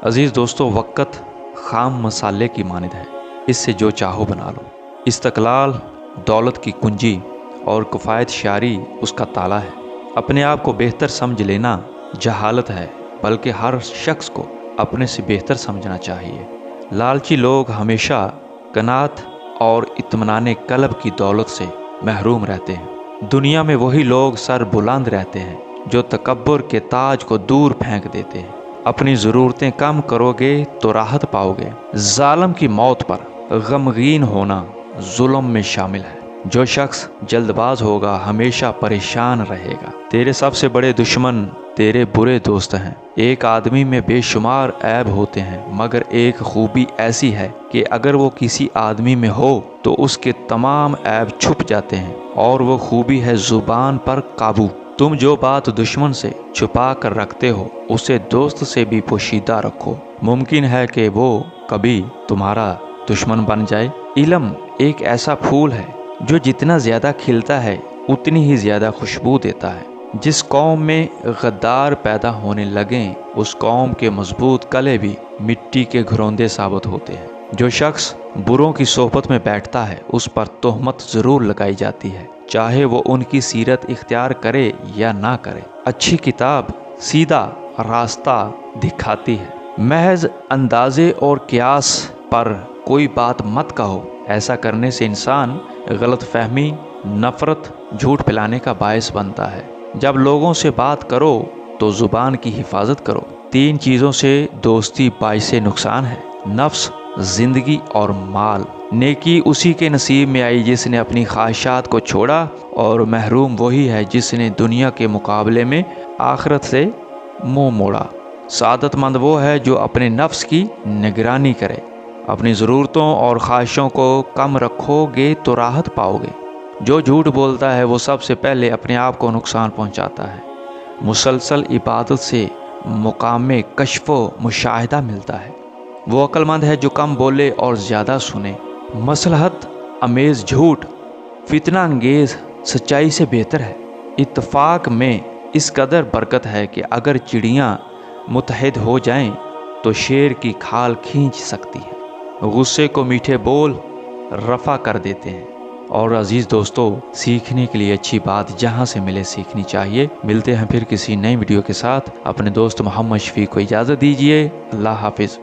अजीज़ दोस्तों, वक़्त खाम मसाले की मानद है, इससे जो चाहो बना लो। इस्तक़लाल दौलत की कुंजी और किफ़ायत शारी उसका ताला है। अपने आप को बेहतर समझ लेना जहालत है, बल्कि हर शख्स को अपने से बेहतर समझना चाहिए। लालची लोग हमेशा कनात और इत्मीनान क़ल्ब की दौलत से महरूम रहते हैं। दुनिया में वही लोग सर बुलंद रहते हैं जो तकब्बुर के ताज को दूर फेंक देते हैं। अपनी ज़रूरतें कम करोगे तो राहत पाओगे। जालिम की मौत पर गमगीन होना जुल्म में शामिल है। जो शख्स जल्दबाज होगा हमेशा परेशान रहेगा। तेरे सबसे बड़े दुश्मन तेरे बुरे दोस्त हैं। एक आदमी में बेशुमार ऐब होते हैं, मगर एक खूबी ऐसी है कि अगर वो किसी आदमी में हो तो उसके तमाम ऐब छुप जाते हैं, और वो खूबी है ज़ुबान पर काबू। तुम जो बात दुश्मन से छुपा कर रखते हो उसे दोस्त से भी पोशीदा रखो। मुमकिन है कि वो कभी तुम्हारा दुश्मन बन जाए। इल्म एक ऐसा फूल है जो जितना ज़्यादा खिलता है उतनी ही ज़्यादा खुशबू देता है। जिस कौम में गद्दार पैदा होने लगें उस कौम के मजबूत कले भी मिट्टी के घरौंदे साबित होते हैं। जो शख्स बुरों की सोहबत में बैठता है उस पर तोहमत ज़रूर लगाई जाती है, चाहे वो उनकी सीरत इख्तियार करे या ना करे। अच्छी किताब सीधा रास्ता दिखाती है। महज अंदाजे और कियास पर कोई बात मत कहो। ऐसा करने से इंसान गलत फहमी, नफ़रत, झूठ फैलाने का बायस बनता है। जब लोगों से बात करो तो ज़ुबान की हिफाजत करो। 3 चीज़ों से दोस्ती बाइसे नुकसान है: नफ्स, ज़िंदगी और माल। नेकी उसी के नसीब में आई जिसने अपनी ख्वाहिशात को छोड़ा, और महरूम वही है जिसने दुनिया के मुकाबले में आखिरत से मुंह मोड़ा। सादतमंद वो है जो अपने नफ्स की निगरानी करे। अपनी ज़रूरतों और ख्वाहिशों को कम रखोगे तो राहत पाओगे। जो झूठ बोलता है वो सबसे पहले अपने आप को नुकसान पहुंचाता है। मुसलसल इबादत से मुकाम में कश्फ़ो मुशाहिदा मिलता है। वो अक्लमंद है जो कम बोले और ज़्यादा सुने। मसलहत अमेज़ झूठ फितना अंगेज़ सच्चाई से बेहतर है। इत्तफाक में इस कदर बरकत है कि अगर चिड़ियाँ मुत्तहिद हो जाएं तो शेर की खाल खींच सकती है। गुस्से को मीठे बोल रफ़ा कर देते हैं। और अज़ीज़ दोस्तों, सीखने के लिए अच्छी बात जहाँ से मिले सीखनी चाहिए। मिलते हैं फिर किसी नई वीडियो के साथ। अपने दोस्त मोहम्मद शफीक को इजाज़त दीजिए। अल्लाह हाफिज़।